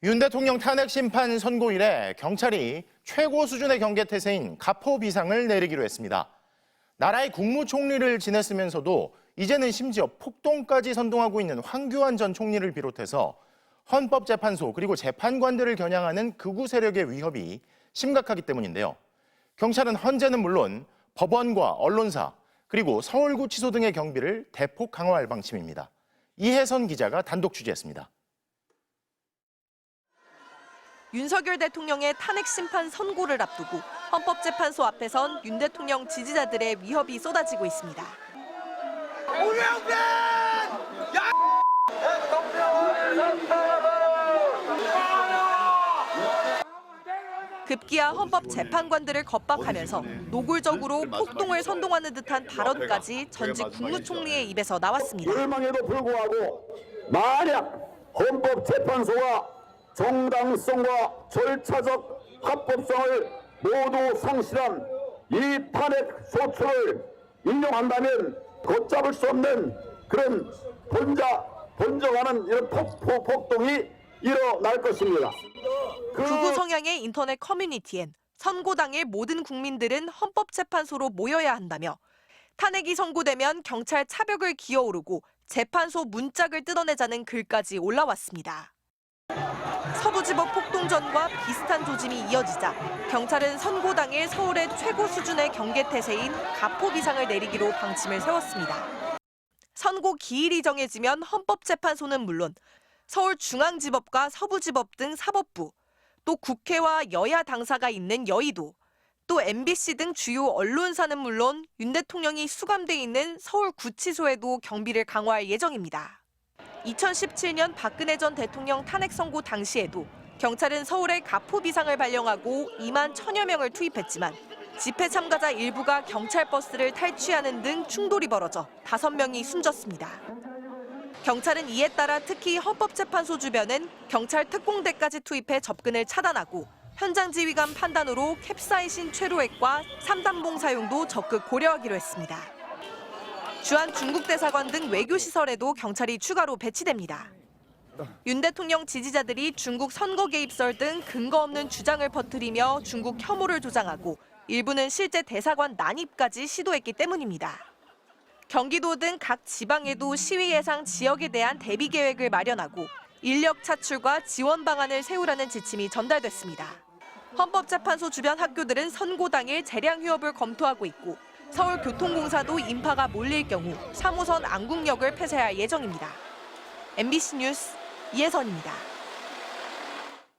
윤 대통령 탄핵 심판 선고 이래 경찰이 최고 수준의 경계태세인 가포 비상을 내리기로 했습니다. 나라의 국무총리를 지냈으면서도 이제는 심지어 폭동까지 선동하고 있는 황교안 전 총리를 비롯해서 헌법재판소 그리고 재판관들을 겨냥하는 극우 세력의 위협이 심각하기 때문인데요. 경찰은 헌재는 물론 법원과 언론사 그리고 서울구치소 등의 경비를 대폭 강화할 방침입니다. 이혜선 기자가 단독 취재했습니다. 윤석열 대통령의 탄핵 심판 선고를 앞두고 헌법재판소 앞에선 윤 대통령 지지자들의 위협이 쏟아지고 있습니다. 급기야 헌법재판관들을 겁박하면서 노골적으로 폭동을 선동하는 듯한 발언까지 전직 국무총리의 입에서 나왔습니다. 불망에도 불구하고 만약 헌법재판소가 정당성과 절차적 합법성을 모두 상실한 이 탄핵 소추를 인용한다면 걷잡을 수 없는 그런 번져가는 이런 폭동이 일어날 것입니다. 극우 성향의 인터넷 커뮤니티엔 선고 당일 모든 국민들은 헌법재판소로 모여야 한다며 탄핵이 선고되면 경찰 차벽을 기어오르고 재판소 문짝을 뜯어내자는 글까지 올라왔습니다. 서부지법 폭동전과 비슷한 조짐이 이어지자 경찰은 선고 당일 서울의 최고 수준의 경계태세인 가포 비상을 내리기로 방침을 세웠습니다. 선고 기일이 정해지면 헌법재판소는 물론 서울중앙지법과 서부지법 등 사법부, 또 국회와 여야 당사가 있는 여의도, 또 MBC 등 주요 언론사는 물론 윤 대통령이 수감돼 있는 서울구치소에도 경비를 강화할 예정입니다. 2017년 박근혜 전 대통령 탄핵 선고 당시에도 경찰은 서울에 가포 비상을 발령하고 2만 1,000여 명을 투입했지만 집회 참가자 일부가 경찰 버스를 탈취하는 등 충돌이 벌어져 5명이 숨졌습니다. 경찰은 이에 따라 특히 헌법재판소 주변은 경찰 특공대까지 투입해 접근을 차단하고 현장 지휘관 판단으로 캡사이신 최루액과 3단봉 사용도 적극 고려하기로 했습니다. 주한 중국 대사관 등 외교시설에도 경찰이 추가로 배치됩니다. 윤 대통령 지지자들이 중국 선거 개입설 등 근거 없는 주장을 퍼뜨리며 중국 혐오를 조장하고 일부는 실제 대사관 난입까지 시도했기 때문입니다. 경기도 등 각 지방에도 시위 예상 지역에 대한 대비 계획을 마련하고 인력 차출과 지원 방안을 세우라는 지침이 전달됐습니다. 헌법재판소 주변 학교들은 선고 당일 재량 휴업을 검토하고 있고 서울교통공사도 인파가 몰릴 경우 3호선 안국역을 폐쇄할 예정입니다. MBC 뉴스 이혜선입니다.